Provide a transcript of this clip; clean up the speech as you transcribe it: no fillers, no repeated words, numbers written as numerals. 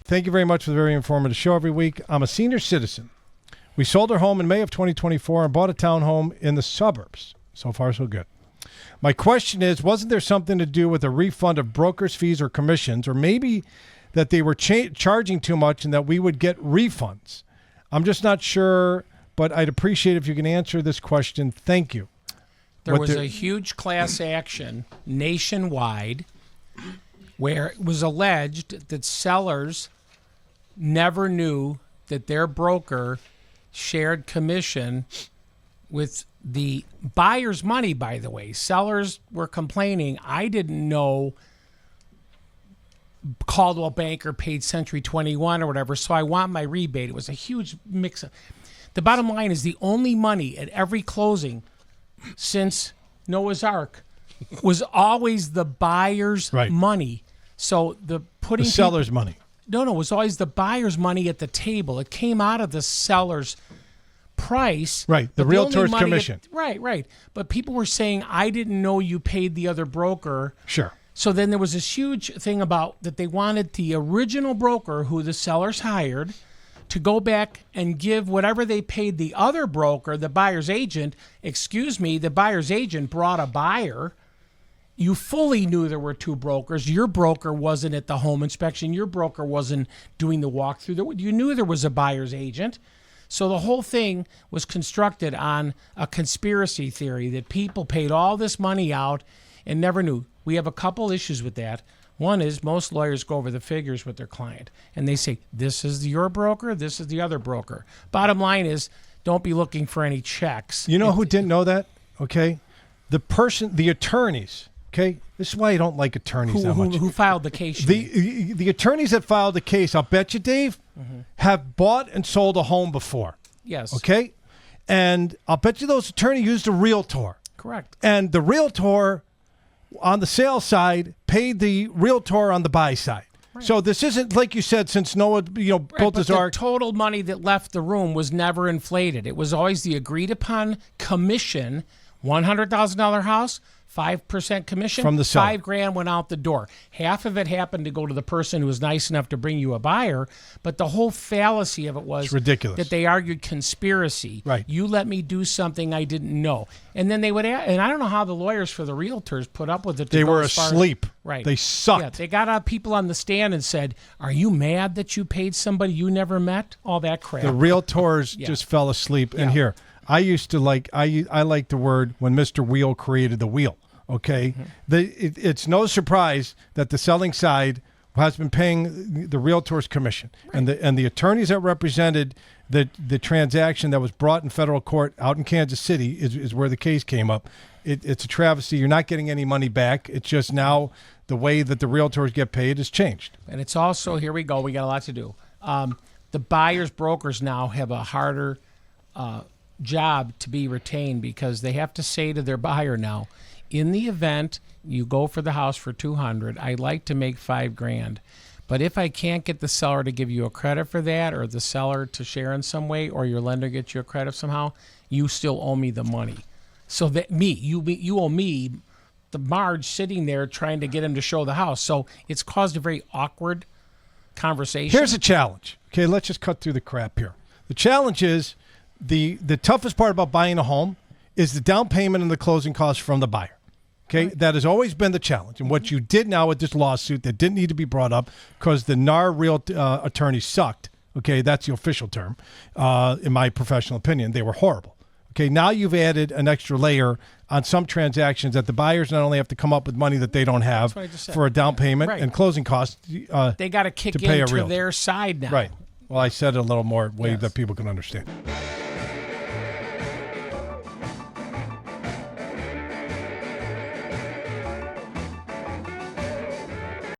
Thank you very much for the very informative show every week. I'm a senior citizen. We sold our home in May of 2024 and bought a townhome in the suburbs. So far, so good. My question is, wasn't there something to do with a refund of broker's fees or commissions, or maybe that they were charging too much and that we would get refunds? I'm just not sure, but I'd appreciate if you can answer this question. Thank you. There was a huge class action nationwide where it was alleged that sellers never knew that their broker shared commission with the buyer's money, by the way. Sellers were complaining, I didn't know Caldwell Banker paid Century 21 or whatever, so I want my rebate. It was a huge mix-up. The bottom line is the only money at every closing since Noah's Ark was always the buyer's money. So the seller's money. No, it was always the buyer's money at the table. It came out of the seller's price. Right, the realtor's commission. Right. But people were saying, I didn't know you paid the other broker. Sure. So then there was this huge thing about that they wanted the original broker who the sellers hired to go back and give whatever they paid the other broker, the buyer's agent. The buyer's agent brought a buyer. You fully knew there were two brokers. Your broker wasn't at the home inspection. Your broker wasn't doing the walkthrough. You knew there was a buyer's agent. So the whole thing was constructed on a conspiracy theory that people paid all this money out and never knew. We have a couple issues with that. One is most lawyers go over the figures with their client, and they say, this is your broker, this is the other broker. Bottom line is, don't be looking for any checks. You know who didn't know that? Okay? The attorneys. Okay, this is why I don't like attorneys that much. Who filed the case? The attorneys that filed the case, I'll bet you, Dave, have bought and sold a home before. Yes. Okay, and I'll bet you those attorneys used a realtor. Correct. And the realtor on the sales side paid the realtor on the buy side. Right. So this isn't, like you said, since Noah built his ark. The total money that left the room was never inflated. It was always the agreed upon commission. $100,000 house, 5% commission from the seller. $5,000 went out the door. Half of it happened to go to the person who was nice enough to bring you a buyer, but the whole fallacy of it was ridiculous. That they argued conspiracy. Right. You let me do something I didn't know. And then they would and I don't know how the lawyers for the realtors put up with it. They were asleep. Right. They sucked. Yeah, they got people on the stand and said, are you mad that you paid somebody you never met? All that crap. The realtors just fell asleep. And here, I used to I like the word when Mr. Wheel created the wheel. Okay, it's no surprise that the selling side has been paying the realtor's commission, and the attorneys that represented the transaction that was brought in federal court out in Kansas City is where the case came up. It's a travesty. You're not getting any money back. It's just now the way that the realtors get paid has changed. And it's also, here we go. We got a lot to do. The buyers brokers now have a harder job to be retained because they have to say to their buyer now, in the event you go for the house for $200,000, I'd like to make $5,000. But if I can't get the seller to give you a credit for that, or the seller to share in some way, or your lender gets you a credit somehow, you still owe me the money. So that you owe me the Marge sitting there trying to get him to show the house. So it's caused a very awkward conversation. Here's a challenge. Okay, let's just cut through the crap here. The challenge is the toughest part about buying a home is the down payment and the closing costs from the buyer. Okay, right. That has always been the challenge. And what you did now with this lawsuit that didn't need to be brought up because the NAR real attorney sucked. Okay, that's the official term. In my professional opinion, they were horrible. Okay, now you've added an extra layer on some transactions that the buyers not only have to come up with money that they don't have for a down payment and closing costs. They got to kick into their side now. Right. Well, I said it a little more way that people can understand.